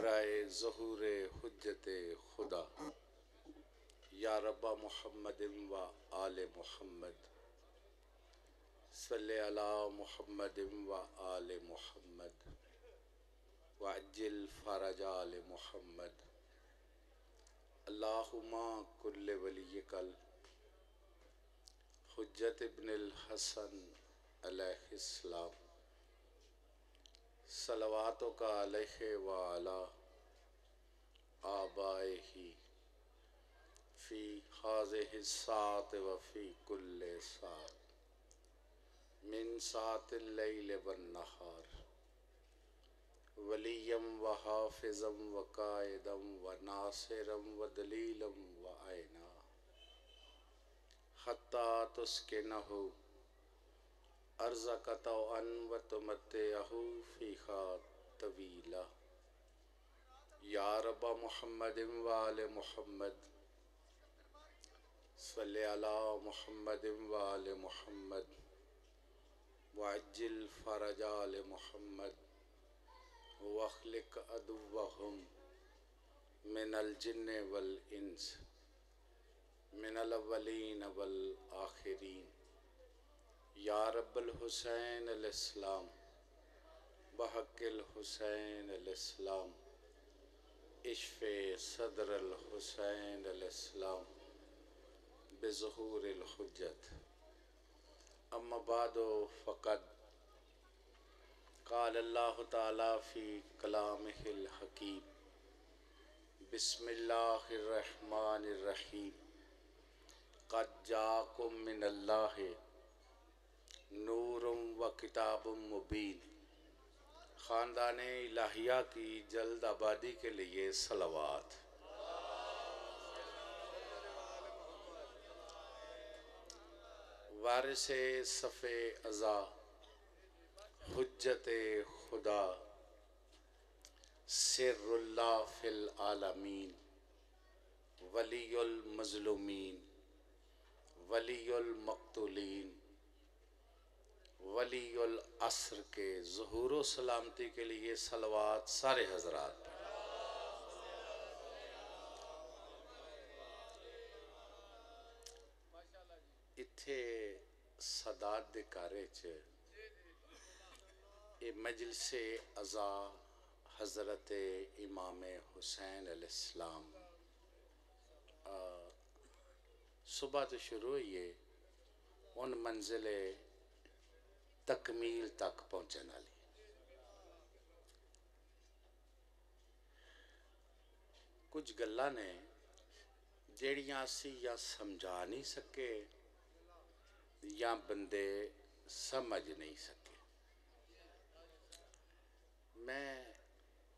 برائے ظہور حجت خدا یا رب محمد و آل محمد صلی علی محمد و آل محمد وعجل فرج آل محمد اللہم کل ولیک حجت ابن الحسن علیہ السلام صلواتک علیہ وعلی آبائہ فی ہذہ الساعۃ وفی کل ساعۃ من ساعۃ اللیل والنہار ولیا وحافظا وقائدا وناصرا ودلیلا وعینا حتی تسکنہ ارضک طوعا وتمتعہ فیہا طویلا یا رب محمد وآل محمد صلی علی محمد وآل محمد وعجل فرج آل محمد واخلق عدوهم من الجن والانس من الاولین والآخرین یا رب الحسین الاسلام بحق الحسین الاسلام اشف صدر الحسین الاسلام بظہور الحجت اما بعد فقد قال اللہ تعالی فی کلامہ الحکیم بسم اللہ الرحمن الرحیم قد جاءکم من اللہ نور و کتاب مبین خاندان الہیہ کی جلد آبادی کے لیے صلوات وارث صف ازا حجت خدا سر اللہ فی العالمین ولی المظلومین ولی المقتولین ولی العصر کے ظہور و سلامتی کے لیے صلوات سارے حضرات اتھے صداد دے کارے چھے اے مجلس ازا حضرت امام حسین علیہ السلام صبح تو شروع ہوئیے ان منزل تکمیل تک پہنچنا لی کچھ گلہ نے جیڑیاں سی یا سمجھا نہیں سکے یا بندے سمجھ نہیں سکے میں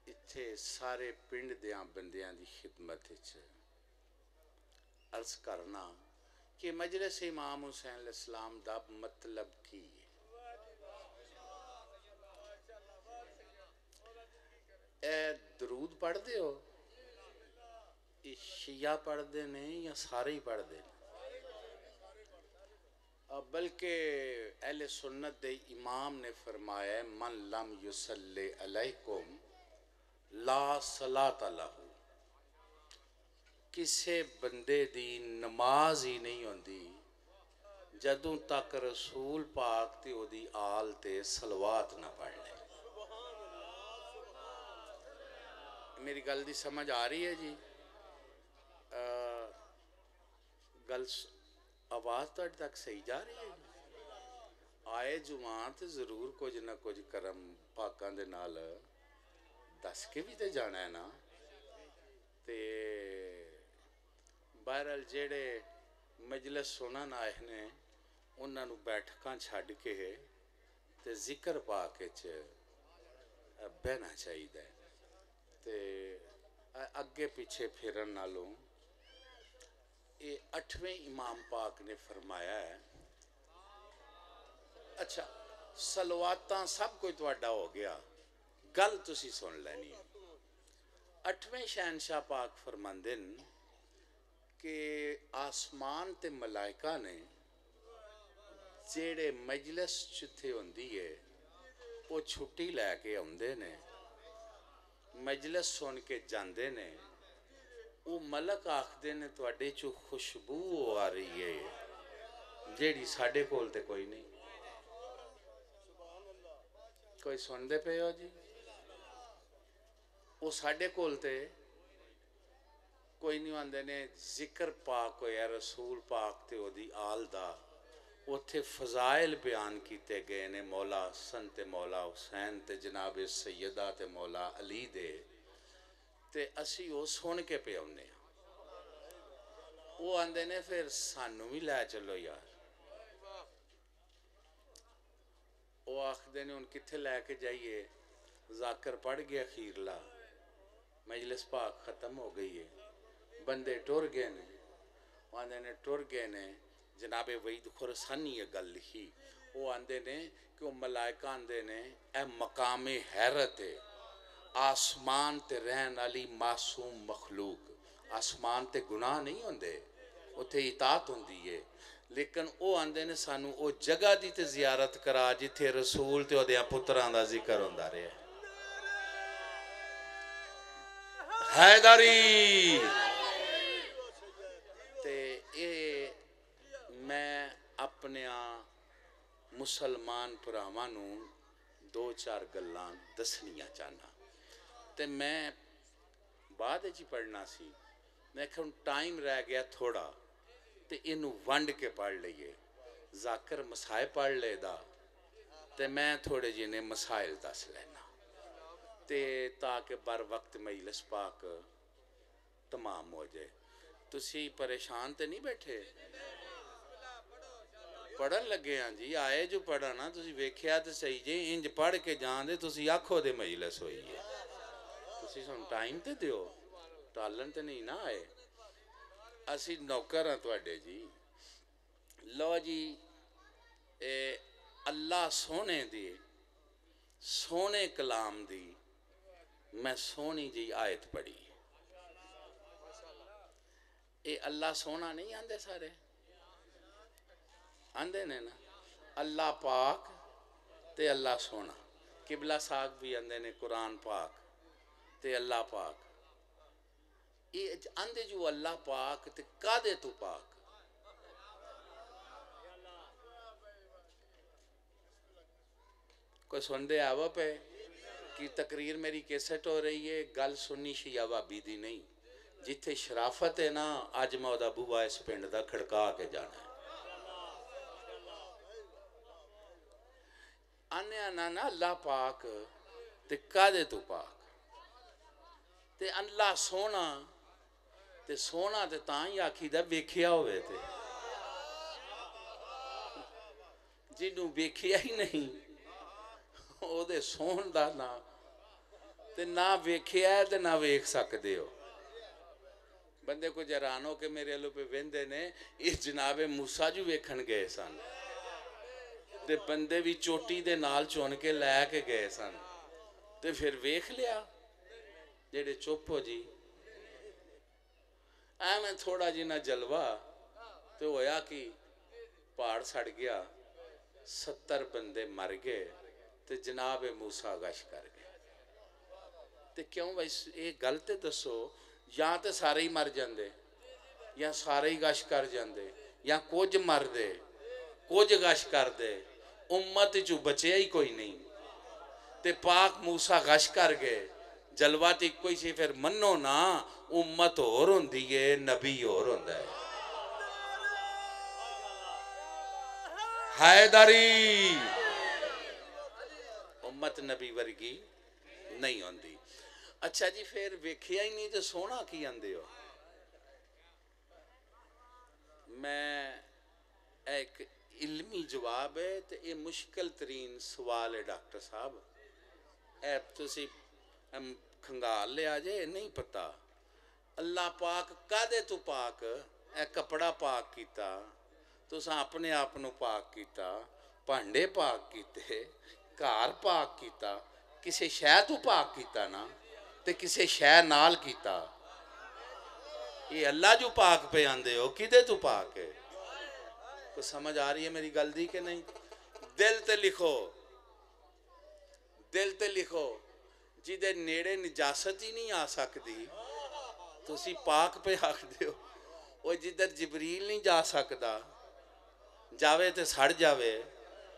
اتھے سارے پنڈ دیاں بندیاں دی خدمت عرض کرنا کہ مجلس امام حسین علیہ السلام دا مطلب کی اے درود پڑھ دے ہو یہ شیعہ پڑھ دے نہیں یا سارے ہی پڑھ دے بلکہ اہل سنت دے امام نے فرمایا من لم یصلی علیکم لا صلاۃ لہ کسے بندے دی نماز ہی نہیں ہوندی جدوں تک رسول پاک تے او دی آل تے صلوات نہ پڑھ لے میری گل دی سمجھ آ رہی ہے جی گل آواز تک تک صحیح جا رہی ہے آئے جماعت ضرور کچھ نہ کچھ کرم پاکاں دے نال دس کے بھی تے جانا ہے نا تے بہرحال جیڑے مجلس سنن آئے نے انہاں نو بیٹھکاں چھڈ کے تے ذکر پاک وچ بہنا چاہیے تے اگے پیچھے پھرن نالوں یہ 8ویں امام پاک نے فرمایا ہے اچھا صلواتاں سب کوئی تواڈا ہو گیا گل تسی سن لینی 8ویں شہنشاہ پاک فرماندن کہ آسمان تے ملائکہ نے جیڑے مجلس چتھے ہوندی ہے وہ چھٹی لے کے آندے نے مجلس سن کے جاندے نے وہ ملک آکھدے نے تواڈے چوں خوشبو آ رہی ہے جیڑی ساڈے کول تے کوئی نہیں. کوئی سن دے پے ہو جی؟ وہ ساڈے کول تے کوئی نہیں. آندے نے ذکر پاک ہویا رسول پاک تے او دی آل دا اتھے فضائل بیان کیتے گئے نے مولا حسن تے مولا حسین تے جناب سیدہ تے مولا علی دے تے اسی او سن کے پہ ہونے ہیں. وہ آندے نے پھر سانو بھی لے چلو یار. وہ آخدے نے ان کتھے لے کے جائیے. ذاکر پڑھ گیا خیرلا مجلس پاک ختم ہو گئی ہے. بندے ٹر گئے نے. وہ آندے نے ٹر گئے نے. جناب وحید خرسانی یہ گل لکھی. وہ آندے نے کہ وہ ملائکہ آندے نے اے مقام حیرت ہے آسمان تے رہن والی معصوم مخلوق. آسمان تے گناہ نہیں ہوندے اتھے اطاعت ہوندی ہے لیکن او آندے نے سانو او جگہ دی تے زیارت کرا جتھے رسول تے اودیاں پتران دا ذکر ہوندا رہے. حیدری تے اے میں اپنے مسلمان پراواں نو دو چار گلاں دسنیاں چاہنا تے میں بعد جی پڑھنا سی. میں کہ ٹائم رہ گیا تھوڑا تے انو ونڈ کے پڑھ لئیے. ذاکر مسائل پڑھ لے دا تے میں تھوڑے جینے مسائل دس لینا تے تاکہ بر وقت مجلس پاک تمام ہو جائے. تسی پریشان تے نہیں بیٹھے؟ پڑھن لگے ہاں جی. آئے جو پڑھنا تسی ویکھیا تے صحیح جی انج پڑھ کے جان دے تسی آکھو دے مجلس ہوئی ہے. تسی سن ٹائم تے دیو ٹالن تے نہیں نہ آئے. اسی نوکر ہیں تواڈے جی. لو جی اللہ سونے دی سونے کلام دی میں سونی جی آیت پڑھی. اے اللہ سونا نہیں آندے سارے آندے نے نا. اللہ پاک تے اللہ سونا. قبلہ ساک بھی آندے نے قرآن پاک تے اللہ پاک. اے آندے جو اللہ پاک تے کادے تو پاک. کوئی سن دے آوا پہ کہ تقریر میری کیسٹ ہو رہی ہے. گل سنی شیعہ وابی دی نہیں. جتھے شرافت ہے نا اج میں دا بوا اس پنڈ دا کھڑکا کے جانا ہے. آنے آنا نا اللہ پاک تے کادے تو پاک تے اللہ سونا تے سونا تے تاں ہی آکھی دا ویکھیا ہوئے تے جنوں ویکھیا ہی نہیں او دے سون دا نا تے نہ ویکھیا ہے تے نہ ویکھ سکدے ہو. بندے کو جران ہو کے میرے لو پہ ویندے نے اس جناب موسیٰ جو ویکھن گئے سن تے بندے بھی چوٹی دے نال چون کے لے کے گئے سن تے پھر ویکھ لیا جیڑے چپ ہو جی. میں تھوڑا جی نہ جلوہ تو ہویا کہ پہاڑ سڑ گیا 70 بندے مر گئے تے جناب موسیٰ گش کر گئے. تے کیوں بھائی ایک گل تے دسو یا تے سارے ہی مر جاندے یا سارے ہی گش کر جاندے یا کچھ مر دے کچھ گش کر دے. امت جو بچے ہی کوئی نہیں تے پاک موسیٰ گش کر گئے. جلوہ تے کوئی سی پھر منو نا امت اور ہوندی ہے نبی اور ہوندا ہے. حیدری امت نبی ورگی نہیں ہوندی. اچھا جی پھر ویکھیا ہی نہیں تو سونا کی آندے ہو. میں ایک علمی جواب ہے تو یہ مشکل ترین سوال ہے ڈاکٹر صاحب. اے تسی کھنگال لے آجے نہیں پتا. اللہ پاک کادے تو پاک اے کپڑا پاک کیتا تو ساں اپنے آپنو پاک کیتا پانڈے پاک کیتے کار پاک کیتا کسے شے تو پاک کیتا نا تے کسے شے نال کیتا. یہ اللہ جو پاک پہ آندے ہو کدے تو پاک ہے. تو سمجھ آ رہی ہے میری گل دی کہ نہیں؟ دل تے لکھو دل تے لکھو جدے نیڑے نجاست ہی نہیں آ سکتی تسی پاک پہ آکھ دیو وہ جدھر جبریل نہیں جا سکتا جاوے تے سڑ جاوے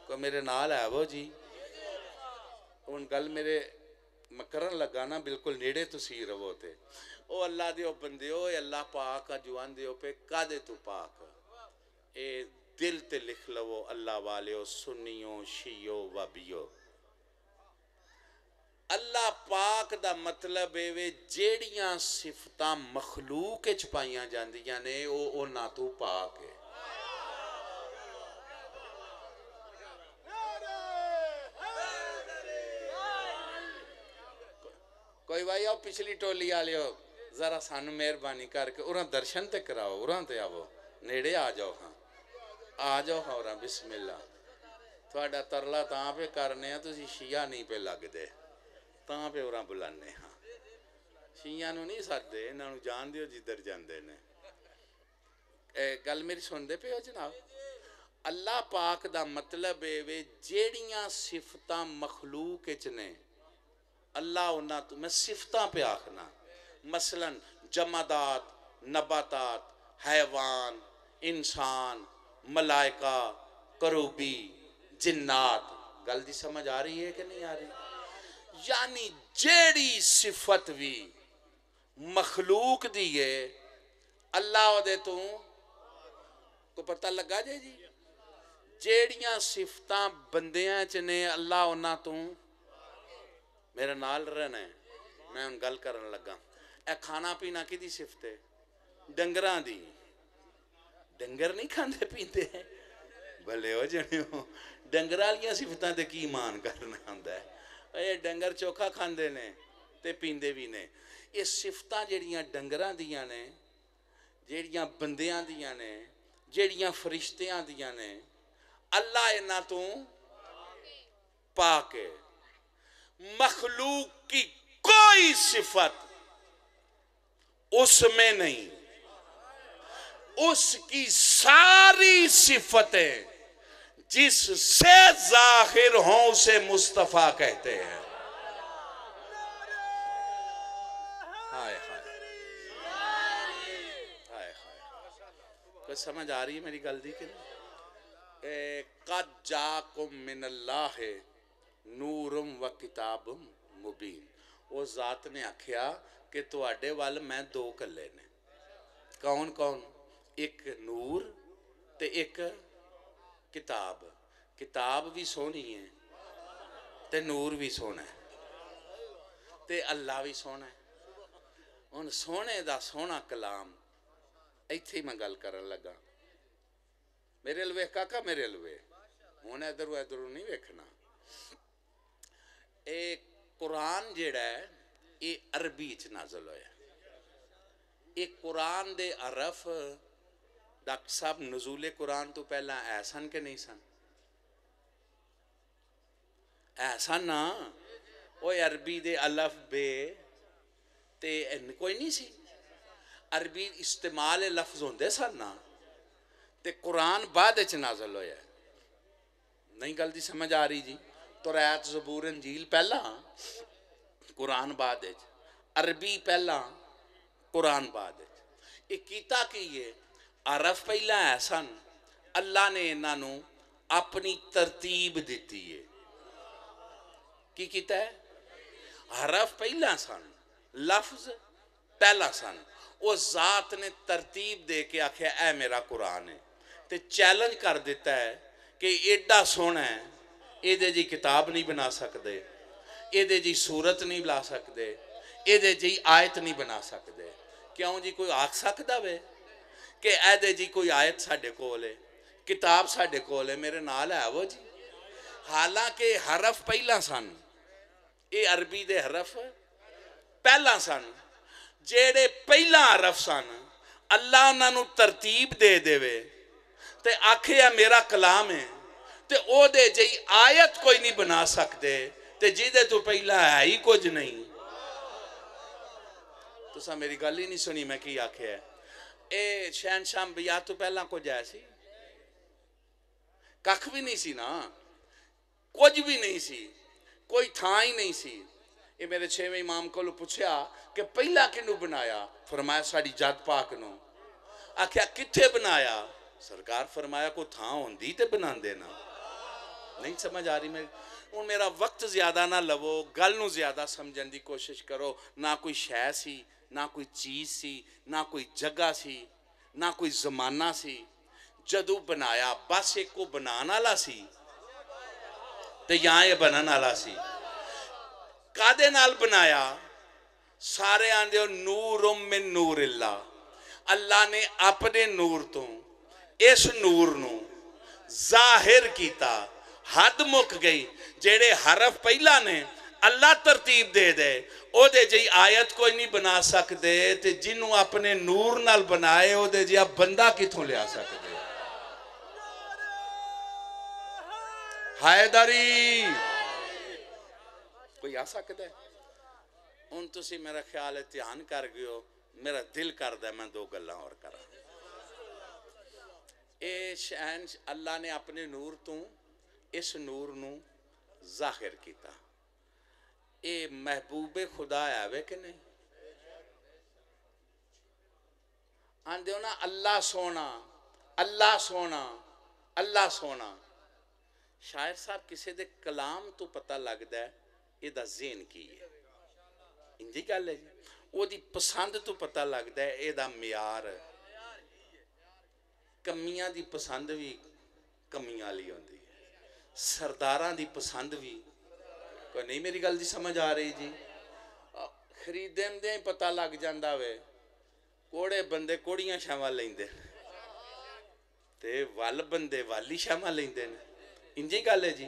کوئی میرے نال ہے وہ جی ان گل میرے مکرن لگا نا بالکل نیڑے تسی رہو تے او اللہ دیو بندیو اے اللہ پاک جوان دیو پہ کادے تو پاک اے دل تے لکھ لو اللہ والیو سنیوں شیعو وابیو اللہ پاک دا مطلب ہے جیڑیاں صفتاں مخلوق چھپائیاں جاندیاں نے او نہ تو پاک ہے کوئی بھائی آؤ پچھلی ٹولی آلیو ذرا سانو مہربانی کر کے اوراں درشن تے کراؤ اوراں تے آو نیڑے آ جاؤ ہاں آ جاؤ ہاں اوراں بسم اللہ تھوڑا ترلا تاں پہ کرنے ہیں تسی شیعہ نہیں پہ لگ دے تاں پہ اوراں بلانے ہاں شیعہ نو نہیں سکتے انہاں نو جان دیو جدھر جاندے نے گل میری سن دے پہ ہو جناب اللہ پاک دا مطلب ہے جیڑیاں صفتاں مخلوق چنے اللہ انہاں تو میں صفتاں پہ آکھنا مثلا جمادات نباتات حیوان انسان ملائکہ کروبی جنات گل دی سمجھ آ رہی ہے کہ نہیں آ رہی یعنی جیڑی صفت بھی مخلوق دیئے اللہ دے تو کو پتہ لگا جائے جی جیڑیاں صفتاں بندیاں چنے اللہ انہاں تو میرے نال رہنا ہے میں ان گل کرن لگا اے کھانا پینا کی دی صفت ہے ڈنگران دی ڈنگر نہیں کھاندے پیندے ہیں بھلے ہو جانے ہو ڈنگران لیاں صفتاں دے کی ایمان کرنا ہوندا ہے اے ڈنگر چوکھا کھاندے نے تے پیندے بھی نے یہ صفتاں جیڑیاں ڈنگران دیاں نے جیڑیاں بندیاں دیاں نے جیڑیاں فرشتیاں دیاں نے اللہ انہاں تو پاک ہے مخلوق کی کوئی صفت اس میں نہیں اس کی ساری صفتیں جس سے ظاہر ہوں اسے مصطفیٰ کہتے ہیں ہائے ہائے کوئی سمجھ آ رہی ہے میری گل دی کہ نہیں قد جاکم من اللہ نورم و کتاب مبین وہ ذات نے آکھیا کہ تو اڈے وال میں دو کلے نے کون کون ایک نور تے ایک کتاب کتاب بھی سونی ہے تے نور بھی سونا ہے تے اللہ بھی سونا ہے ان سونے دا سونا کلام ایتھے میں گل کرن لگا میرے لوے کاکا میرے لوے ہونے ادھر نہیں ویکھنا ایک قرآن جیڑا ہے یہ عربی چ نازل ہویا ایک قرآن دے عرف ڈاکٹر صاحب نزول قرآن تو پہلا ایسن کہ نہیں سن ایسن نا وہ عربی دے الف بے تے کوئی نہیں سی عربی استعمال لفظ ہوندے سن نا تے قرآن بعد چ نازل ہویا نہیں گل دی سمجھ آ رہی جی توریت زبور انجیل پہلا قرآن بعد عربی پہلا قرآن بعد یہ کیتا کہ یہ عرف پہلا ہے سن اللہ نے انہاں نو اپنی ترتیب دیتی ہے کی کیتا ہے حرف پہلا سن لفظ پہلا سن وہ ذات نے ترتیب دے کے آکھیا اے میرا قرآن ہے تے چیلنج کر دیتا ہے کہ ایڈا سونا ہے اے دے جی کتاب نہیں بنا سکتے اے دے جی صورت نہیں بنا سکتے اے دے جی آیت نہیں بنا سکتے کیوں جی کوئی آکھ سکتا وے کہ اے دے جی کوئی آیت ساڑھے کولے کتاب ساڑھے کولے میرے نال ہے وہ جی حالانکہ حرف پہلا سن اے عربی دے حرف پہلا سن جیڑے پہلا حرف سن اللہ انہاں نو ترتیب دے دے وے تے آکھیا میرا کلام ہے تے او دے جی آیت کوئی نہیں بنا سکتے تے جی دے تو پہلا ہے ہی کچھ نہیں تو سا میری گل ہی نہیں سنی میں کی آکھیا ہے اے شہنشاہ انبیاء تو پہلا کچھ ایسی ککھ بھی نہیں سی نا کچھ بھی نہیں سی کوئی تھا ہی نہیں سی یہ میرے 6ویں امام کو پوچھا کہ پہلا کنو بنایا؟ فرمایا ساڑی جات پاک نو۔ آکھیا کتھے بنایا؟ سرکار فرمایا کو تھاں ہوندی تے بنان دینا۔ نہیں سمجھ آ رہی میرا وقت زیادہ نہ لو، گل نو زیادہ سمجھن دی کوشش کرو۔ نہ کوئی شے سی، نہ کوئی چیز سی، نہ کوئی جگہ سی، نہ کوئی زمانہ سی۔ جدو بنایا بس ایک کو بنانا لا سی تے یہاں یہ بنانا لا سی۔ کادے نال بنایا؟ سارے آندے ہو نور من نور اللہ، اللہ نے اپنے نور تو اس نور نو ظاہر کیتا، حد مک گئی۔ جیڑے حرف پہلا نے اللہ ترتیب دے دے او دے جی آیت کوئی نہیں بنا سکتے، تے جنہوں اپنے نور نال بنائے او دے جی اب بندہ کتھوں لے آ سکتے۔ حیدری کوئی آ سکتا ہے؟ ان تو سی میرا خیال ہے تیان کر گئے، میرا دل کر دے میں دو گلہ اور کرا۔ اے شہن اللہ نے اپنے نور تو اس نور نو ظاہر کیتا۔ اے محبوب خدا ہے کہ نہیں؟ آن دیو نا اللہ سونا، اللہ سونا، اللہ سونا۔ شاعر صاحب کسے دے کلام تو پتہ لگ دے یہ دا ذہن کی ہے، انجی گل ہے جی۔ وہ دی پسند تو پتہ لگ دے یہ دا معیار، کمیاں دی پسند بھی کمیاں لی ہوندی ہے، سرداراں دی پسند بھی کوئی نہیں۔ میری گل دی سمجھ آ رہی جی؟ خریدیں دیں پتہ لگ جاندہ وے، کوڑے بندے کوڑیاں شامہ لیندے تے وال بندے والی شامہ لیندے، انجی گل ہے جی۔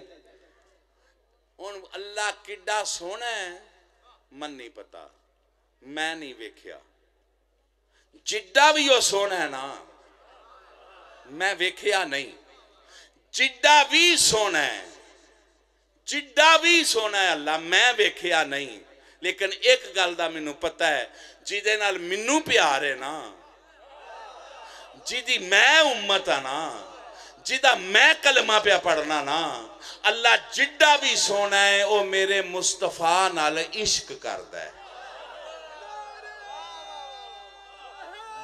ان اللہ کڈا سونا ہے من نہیں پتا، میں نہیں ویکھیا۔ جڈا بھی وہ سونا ہے نا میں ویکھیا نہیں، جڈا بھی سونا ہے، جڈا بھی سونا ہے اللہ میں ویکھیا نہیں۔ لیکن ایک گل دا مینوں پتہ ہے، جیدے نال مینوں پیار ہے نا، جیدی میں امت ہے نا، جیدہ میں کلمہ پہ پڑھنا نا، اللہ جڈا بھی سونا ہے او میرے مصطفیٰ نال عشق کردہ ہے۔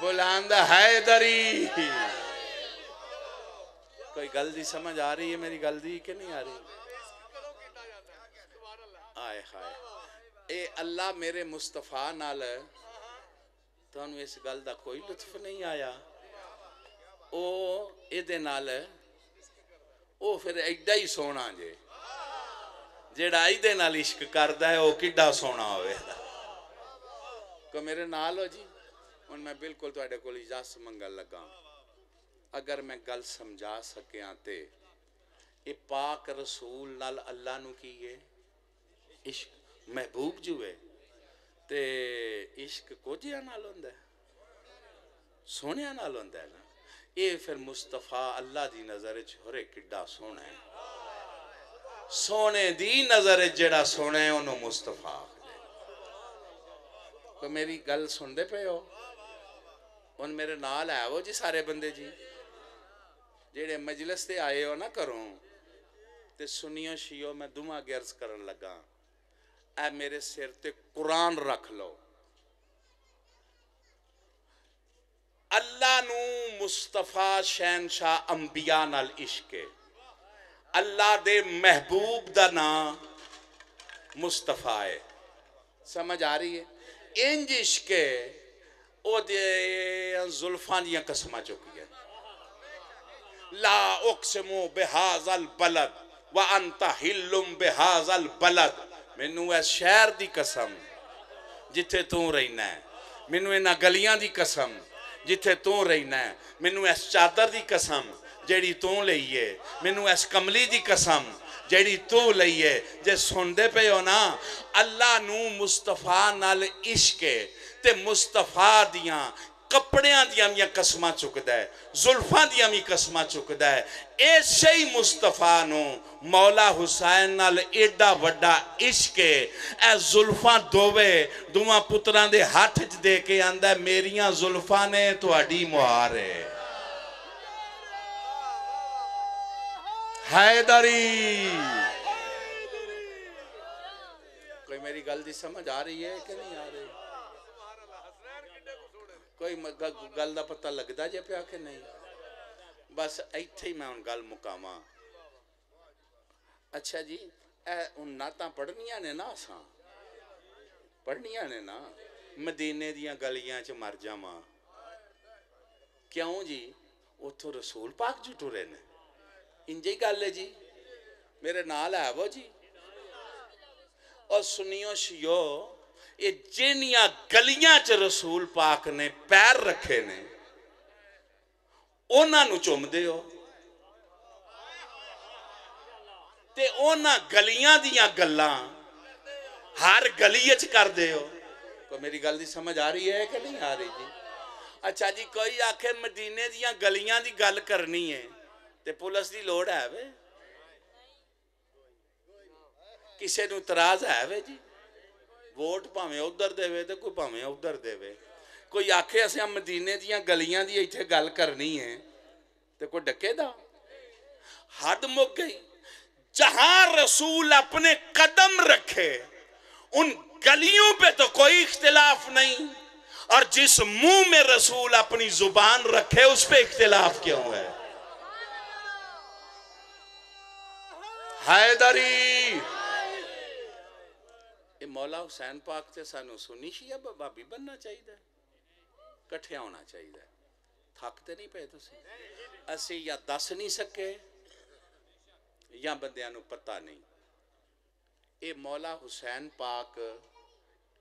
بلاندہ حیدری کوئی گل دی سمجھ آ رہی ہے میری گل دی کہ نہیں آ رہی؟ آئے ہائے اے اللہ میرے مصطفیٰ نال تو انہوں اس گل دا کوئی لطف نہیں آیا۔ او ایدے نال او پھر ایڈا ہی سونا جے جیڑا ایدے نال عشق کردہ ہے او کڈا سونا ہوئے۔ کو میرے نال ہو جی ان میں بالکل تو ایڈے کولی اجازت منگل لگا۔ اگر میں گل سمجھا سکے آتے یہ پاک رسول نال اللہ نو کیے عشق محبوب جو ہے تے عشق کو جیا نال ہوندہ ہے سونے نال ہوندہ ہے نا۔ یہ پھر مصطفیٰ اللہ دی نظر چھوڑے کڈا سونا ہے، سونے دی نظر جڑا سونا ہے انہوں مصطفیٰ۔ تو میری گل سن دے پہ ہو ان میرے نال ہے وہ جی سارے بندے جی جیڑے مجلس تے آئے ہو نہ کروں تے سنیو شیو میں دماغ گرز کرن لگا، اے میرے سر تے قرآن رکھ لو۔ اللہ نو مصطفیٰ شہنشاہ انبیاء نال عشق ہے، اللہ دے محبوب دا نام مصطفیٰ ہے، سمجھ آ رہی ہے؟ انج عشق ہے او دے زلفان دیاں قسمہ چکی ہے۔ لا اقسمو بہاز البلد وانتا حلم بہاز البلد، مینوں اس شہر دی قسم جتھے تو رہنا ہے، مینوں اینا گلیاں دی قسم جتھے تو رہنا ہے، مینوں اس چادر دی قسم جیڑی تو لئیے، مینوں اس کملی دی قسم جیڑی تو لئیے۔ جے سن دے پہ ہو نا اللہ نو مصطفیٰ نال عشق ہے تے مصطفیٰ دیاں کپڑیاں دیاں بھی قسمہ چکدہ ہے، زلفان دیاں بھی قسمہ چکدہ ہے۔ ایسے ہی مصطفیٰ نو مولا حسین نال ایڈا وڈا عشق ہے، اے زلفان دووے دوہاں پتران دے ہاتھ دے کے آندہ ہے میریاں زلفانے تو اڈی مہار ہے۔ حیدری کوئی میری گل دی سمجھ آ رہی ہے کہ نہیں آ رہی؟ کوئی گل دا پتہ لگدا جے پیا کہ نہیں؟ بس ایتھے ہی میں ان گل مقامہ. اچھا جی ان نعتاں پڑھنیاں نے نا، اساں پڑھنیاں نے نا. مدینے دیاں گلیاں چ مر جاواں کیوں جی؟ اتھوں رسول پاک جو ٹرے نے، انجی گل ہے جی. میرے نال ہے وہ جی. اور سنیو شیو یہ جنیاں گلیاں چ رسول پاک نے پیر رکھے نے اونا نو چوم دے ہو تے اونا گلیاں دیاں گلاں ہر گلیچ کر دے ہو. تو میری گل دی سمجھ آ رہی ہے کہ نہیں آ رہی جی؟ اچھا جی کوئی آکھے مدینے دیاں گلیاں دی گل کرنی ہے تے پولیس دی لوڑ ہے وے؟ کسے نو تراز ہے وے جی؟ ووٹ پاویں ادھر دے وے تے کوئی پاویں ادھر دے وے. کوئی آکھے اسے مدینے دیاں گلیاں دی ایتھے گل کرنی ہے تے کوئی ڈکے دا؟ حد مک گئی. جہاں رسول اپنے قدم رکھے ان گلیوں پہ تو کوئی اختلاف نہیں، اور جس منہ میں رسول اپنی زبان رکھے اس پہ اختلاف کیوں ہے؟ حیدری یہ مولا حسین پاک تے سانو سنی شیعہ بابی بننا چاہیے، کٹھیا ہونا چاہیے. تھکتے نہیں پہ تسی؟ اسی یا دس نہیں سکے یا بندیاں نو پتہ نہیں. اے مولا حسین پاک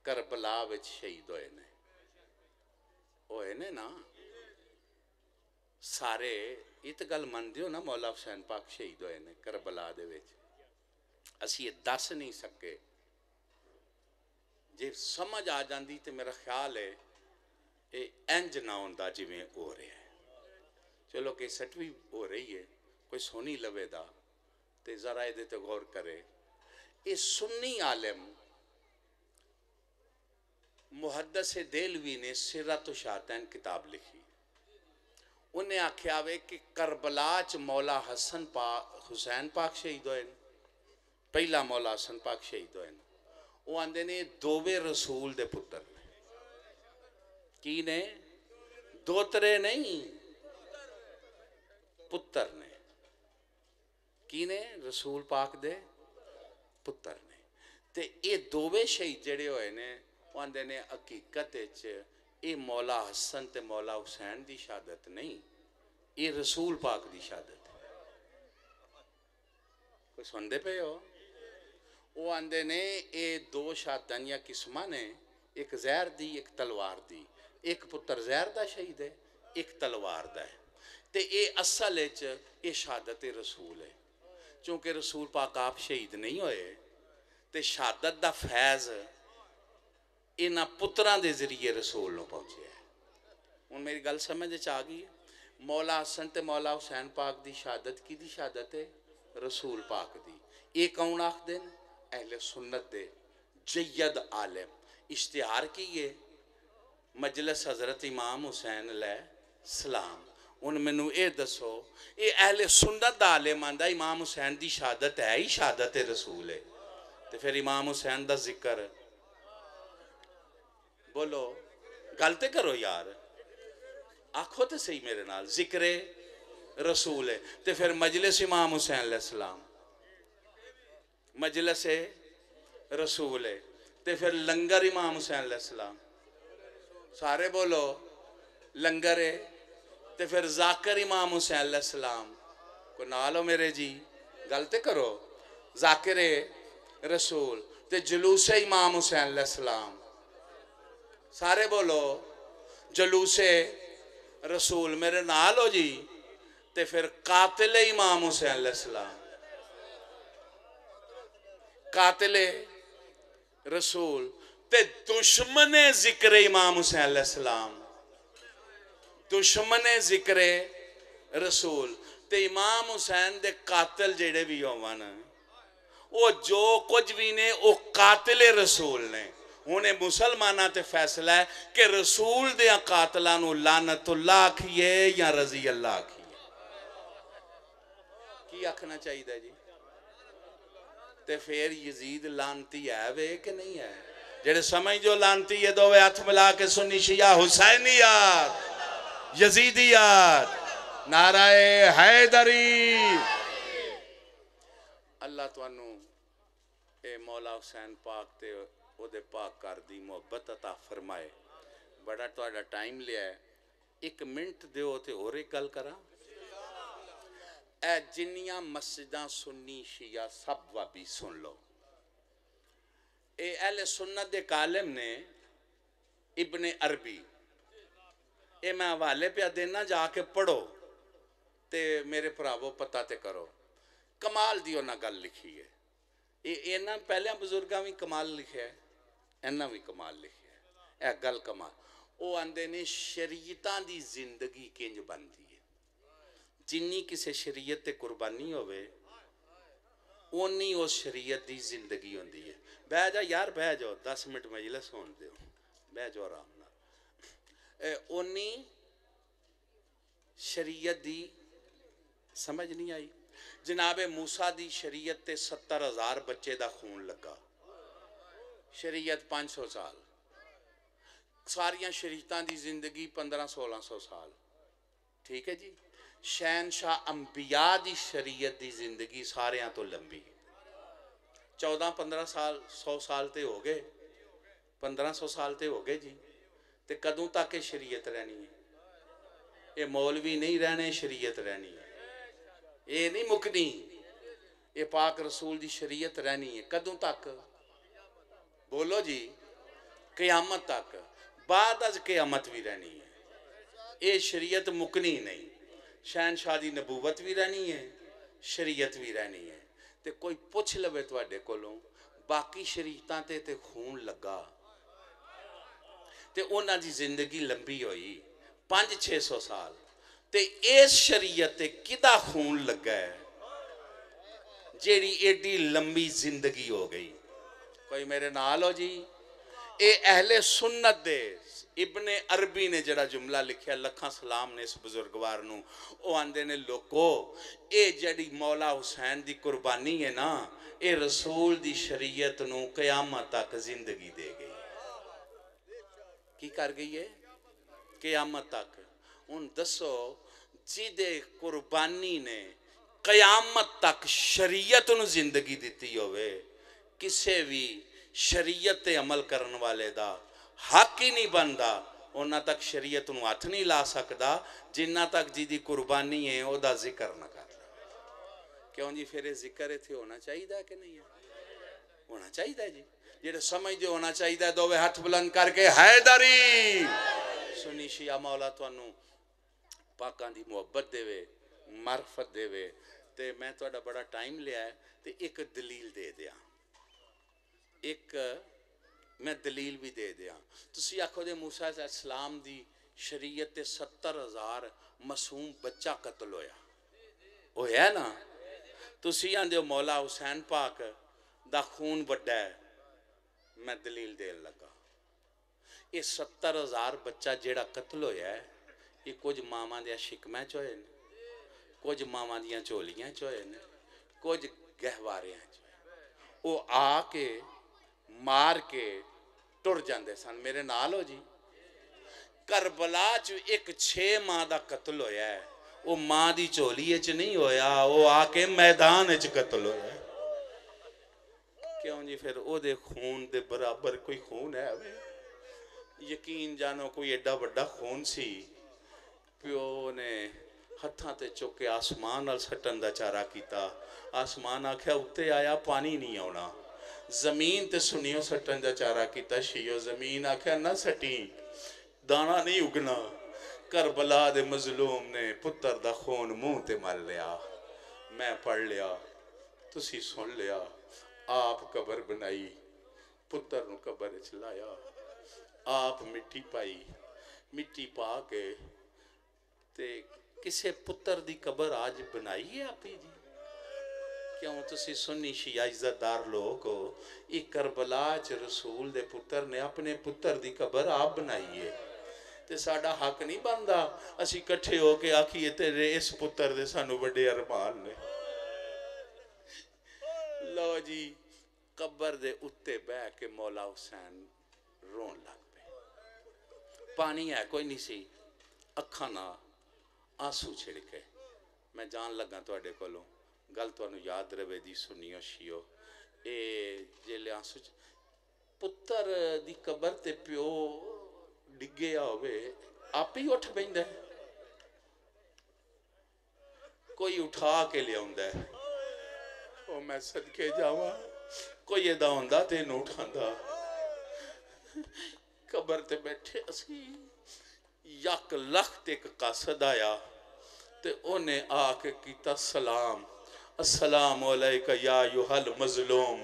کربلا وچ شہید ہوئے نے نا سارے. یہ تو گل من دیو نا مولا حسین پاک شہید ہوئے نے کربلا دے وچ. اسی یہ دس نہیں سکے. جے سمجھ آ جاندی تے میرا خیال ہے اے انج نہ ہوندا جویں ہو رہا ہے. چلو کہ سٹوی ہو رہی ہے کوئی سونی لوے دا تے ذرا دے تے غور کرے. یہ سنی عالم محدث دہلوی نے سیرت الشاطین کتاب لکھی. انہیں آکھیا ہوئے کہ کربلا چ مولا حسین پاک شہید ہوئے. پہلا مولا حسن پاک شہید ہوئے. وہ آندے نے دووے رسول دے پتر نے. کی نے؟ دوترے نہیں، پتر نے. کی نے؟ رسول پاک دے پتر نے. تے اے دووے شہید جڑے ہوئے نے وہ آندے نے حقیقت اے مولا حسن تے مولا حسین دی شہادت نہیں، اے رسول پاک دی شہادت ہے. کوئی سندے پہ ہو؟ وہ آندے نے اے دو شہادتاں یا قسمہ نے، ایک زہر دی ایک تلوار دی. ایک پتر زہر دا شہید ہے، ایک تلوار دا ہے. تے اے اصل اے شہادت رسول ہے. چونکہ رسول پاک آپ شہید نہیں ہوئے تے شہادت دا فیض انہاں پتران دے ذریعے رسول نو پہنچے ہے. ان میری گل سمجھ چاہ گئی. مولا حسن تے مولا حسین پاک دی شہادت کی دی شہادت ہے؟ رسول پاک دی. ایک کون آخ دن؟ اہل سنت دے جید عالم. اشتہار کیے مجلس حضرت امام حسین علیہ السلام. ان میں نو اے دسو اے اہل سنت دا عالم آندہ امام حسین دی شہادت ہے ہی شہادت رسول ہے تے پھر امام حسین دا ذکر بولو گلتے کرو یار. آنکھو تے صحیح میرے نال ذکر رسول ہے تے پھر مجلس امام حسین علیہ السلام مجلس رسول ہے تے پھر لنگر امام حسین علیہ السلام. سارے بولو لنگر ہے تے پھر ذاکر امام حسین علیہ السلام. کو نالو میرے جی گلتے کرو. ذاکر رسول تے جلوس امام حسین علیہ السلام. سارے بولو جلوس رسول میرے نالو جی. تے پھر قاتل امام حسین علیہ السلام. قاتل رسول تے دشمن ذکر امام حسین علیہ السلام. دشمن ذکر رسول تے امام حسین دے قاتل جڑے بھی ہووانا وہ جو کچھ بھی نے وہ قاتل رسول نے. انہیں مسلمانہ تے فیصلہ ہے کہ رسول دے قاتلانو لعنت اللہ کھیے یا رضی اللہ کھیے. کی آکھنا چاہیے جی؟ تے پھر یزید لانتی ہے وے کہ نہیں ہے؟ جڑے سمجھ جو لانتی ہے دو ہاتھ ملا کے سنی شیعہ حسینیات یزیدیات نعرہ حیدری۔ اللہ توانو اے مولا حسین پاک تے او دے پاک کر دی محبت عطا فرمائے۔ بڑا تو آڈا ٹائم لیا ہے، 1 منٹ دیو تے اور ایک گل کرا۔ اے جنیاں مسجداں سنی شیعہ سب وابی سن لو، اے اہل سنت دے کالم نے ابن عربی، اے میں حوالے پہ دینا جا کے پڑھو تے میرے پراوو پتہ تے کرو، کمال دیو نہ گل لکھی ہے۔ اینا پہلے بزرگاں بھی کمال لکھے ہے، اینا بھی کمال لکھے ہے، اے گل کمال۔ او اندے نے شریعتاں دی زندگی کنج بندی ہے، جنی کسے شریعت تے قربانی ہوئے اونی اس شریعت دی زندگی ہوندی ہے۔ بہ جا یار بہ جاؤ، 10 منٹ مجلس ہون دیو، بہ جاؤ آرام نہ۔ اونی شریعت دی سمجھ نہیں آئی؟ جناب موسیٰ دی شریعت تے 70,000 بچے دا خون لگا، شریعت 500 سال، ساریاں شریعتاں دی زندگی 1500-1600 سال، ٹھیک ہے جی؟ شہنشاہ انبیاء دی شریعت دی زندگی ساریاں تو لمبی، 14-15 سال 100 سال تے ہو گئے، 1500 سال تے ہو گئے جی، تے کدوں تک شریعت رہنی ہے؟ یہ مولوی نہیں رہنے، شریعت رہنی ہے، یہ نہیں مکنی، یہ پاک رسول دی شریعت رہنی ہے کدوں تک؟ بولو جی، قیامت تک، بعد از قیامت بھی رہنی ہے، یہ شریعت مکنی نہیں، شہنشاہ دی نبوت بھی رہنی ہے، شریعت بھی رہنی ہے۔ تے کوئی پوچھ لوے تواڈے کولوں باقی شریعتاں تے خون لگا تے انہاں دی زندگی لمبی ہوئی 500-600 سال، تے اس شریعت تے کدا خون لگا ہے جیڑی ایڈی لمبی زندگی ہو گئی؟ کوئی میرے نال ہو جی؟ اے اہل سنت دے ابن عربی نے جڑا جملہ لکھیا، لکھاں سلام نے اس بزرگوار نو، او آندے نے لوکو اے جڑی مولا حسین دی قربانی ہے نا، اے رسول دی شریعت نو قیامت تک زندگی دے گئی۔ کی کر گئی ہے؟ قیامت تک۔ ان دسو جی دے قربانی نے قیامت تک شریعت نو زندگی دیتی ہوئے، کسے بھی شریعت تے عمل کرن والے دا حق ہی نہیں بندا، انہاں تک شریعت نو ہاتھ نہیں لا سکدا جنہ تک جی دی قربانی ہے او دا ذکر نہ کر۔ کیوں جی؟ پھر ذکر تھے ہونا چاہیے دا کہ نہیں ہے؟ ہونا چاہیے دا جی، جیڑے سمجھ دے ہونا چاہیے دا دووے ہاتھ بلند کر کے حیدری۔ سنی شیعہ مولا توانو پاکاں دی محبت دے وے، معرفت دے وے، تے میں توڑا بڑا ٹائم لیا ہے تے ایک دلیل دے دیا، ایک میں دلیل بھی دے دیا۔ تسی آکھو دے موسیٰ علیہ السلام دی شریعت تے 70,000 معصوم بچہ قتل ہویا، وہ ہے نا؟ تسی آندے ہو مولا حسین پاک دا خون بڑا ہے، میں دلیل دین لگا۔ یہ 70,000 بچہ جیڑا قتل ہویا ہے، یہ کچھ ماما دیا شکمہ چوئے نے، کچھ ماما دیا چولیاں چوئے نے، کچھ گہواریاں چوئے، وہ آ کے مار کے ٹر جاندے سن۔ میرے نال ہو جی؟ کربلا چو ایک 6 ماہ دا قتل ہویا ہے، وہ ماں دی چولی اچ نہیں ہویا، وہ آ کے میدان اچ قتل ہویا ہے۔ کیوں جی؟ پھر او دے خون دے برابر کوئی خون ہے ہوئے؟ یقین جانو کوئی ایڈا بڑا خون سی، پیو نے ہتھاں تے چوکے آسمان نال سٹن دا چارہ کیتا، آسمان آکھیا اتے آیا پانی نہیں آونا، زمین تے سنیو سٹن دا چارہ کیتا، شیو زمین آکھیا نہ سٹیں دانا نہیں اگنا۔ کربلا دے مظلوم نے پتر دا خون منہ تے مل لیا، میں پڑھ لیا، تسی سن لیا، آپ قبر بنائی، پتر نو قبر چلایا، آپ مٹی پائی، مٹی پا کے تے کسے پتر دی قبر آج بنائی ہے آپی جی؟ کیوں تسی سنی شیعہ عزت دار لوگ ہو، ایک کربلا چ رسول دے پتر نے اپنے پتر دی قبر آپ بنائی ہے، تے ساڑا حق نہیں بندا اسی کٹھے ہو کے آکھیے تیرے اس پتر دے سانو بڑے ارمان نے؟ لو جی قبر دے اتے بہ کے مولا حسین رون لگ پے پانی ہے کوئی نہیں سی اکھاں نال آنسو چھڑکے میں جان لگا تواڈے کولوں گل تانوں یاد رہے دی سنیو شیو اے جیلے آنسو پتر دی قبر تے پیو ڈگیا ہوئے آپ ہی اٹھ بیندہ ہے کوئی اٹھا کے لے آندہ ہے او میں صدقے جاواں کوئی ادا ہوندہ تے نہ اٹھاندہ قبر تے بیٹھے اسی یک لخت ایک قاصد آیا تے انہیں آکے کیتا سلام السلام علیکہ یا ایوہل مظلوم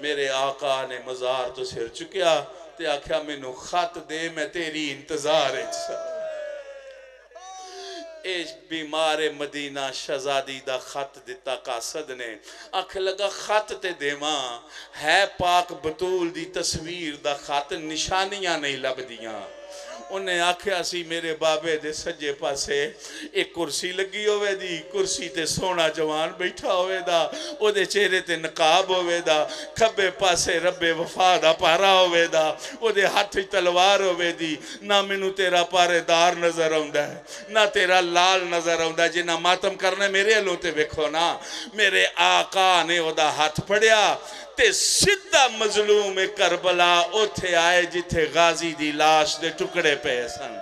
میرے آقا نے مزار تو سر چکیا تے آکھیا میں نو خط دے میں تیری انتظار ایش بیمار مدینہ شہزادی دا خط دیتا قاصد نے آکھ لگا خط تے دیواں ہے پاک بطول دی تصویر دا خط نشانیاں نہیں لب دیاں انہیں آکھیا سی میرے بابے دے سجے پاسے ایک کرسی لگی ہوئے دی کرسی تے سونا جوان بیٹھا ہوئے دا او دے چہرے تے نقاب ہوئے دا کھبے پاسے رب وفا دا پارا ہوئے دا او دے ہاتھ تلوار ہوئے دی نہ منو تیرا پارے دار نظر ہوندہ ہے نہ تیرا لال نظر ہوندہ ہے جنہ ماتم کرنے میرے علوتے ویکھو نا میرے آقا نے او دا ہاتھ پڑیا تے سدھا مظلوم کربلا اوتھے آئے جتھے غازی دی لاش دے ٹکڑے پہ سن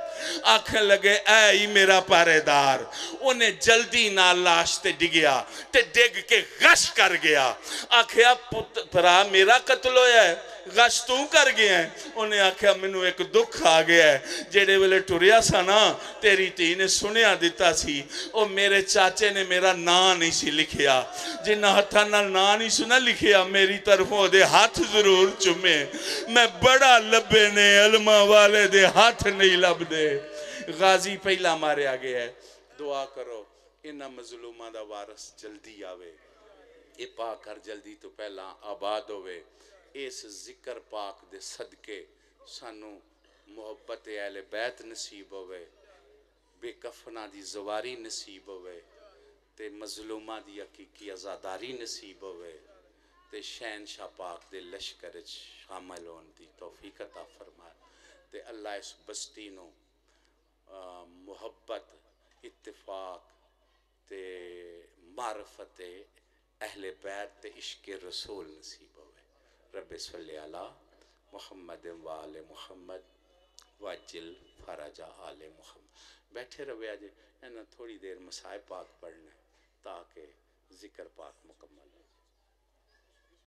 آنکھیں لگے اے ہی میرا پارے دار انہیں جلدی نہ لاش تے ڈگیا تے ڈگ کے غش کر گیا آنکھیں پرا میرا قتل ہویا ہے غش تو کر گیا ہے انہیں آنکھیں منو ایک دکھ آ گیا ہے جیڑے والے ٹوریا سا نا تیری تی نے سنیا دیتا سی او میرے چاچے نے میرا نا نہیں سی لکھیا جنہ ہتھا نہ نا نہیں سنا لکھیا میری طرفوں دے ہاتھ ضرور چمے میں بڑا لبے نے علمہ والے دے ہاتھ نہیں لب دے غازی پہلا مارے آگے ہے دعا کرو انہ مظلومہ دا وارث جلدی آوے اے پاک ہر جلدی تو پہلا آباد ہوئے اس ذکر پاک دے صدقے سانو محبت اہل بیت نصیب ہوئے بے کفنہ دی زواری نصیب ہوئے تے مظلومہ دی حقیقی ازاداری نصیب ہوئے تے شہنشاہ پاک دے لشکر شامل ہون دی توفیق عطا فرمائے تے اللہ اس بستی نو محبت اتفاق تے معرفت اہل بیت تے عشق رسول نصیب ہوئے رب صلی اللہ محمد و آل محمد واجل فرج آل محمد بیٹھے روے آجے تھوڑی دیر مسائے پاک پڑھنے تاکہ ذکر پاک مکمل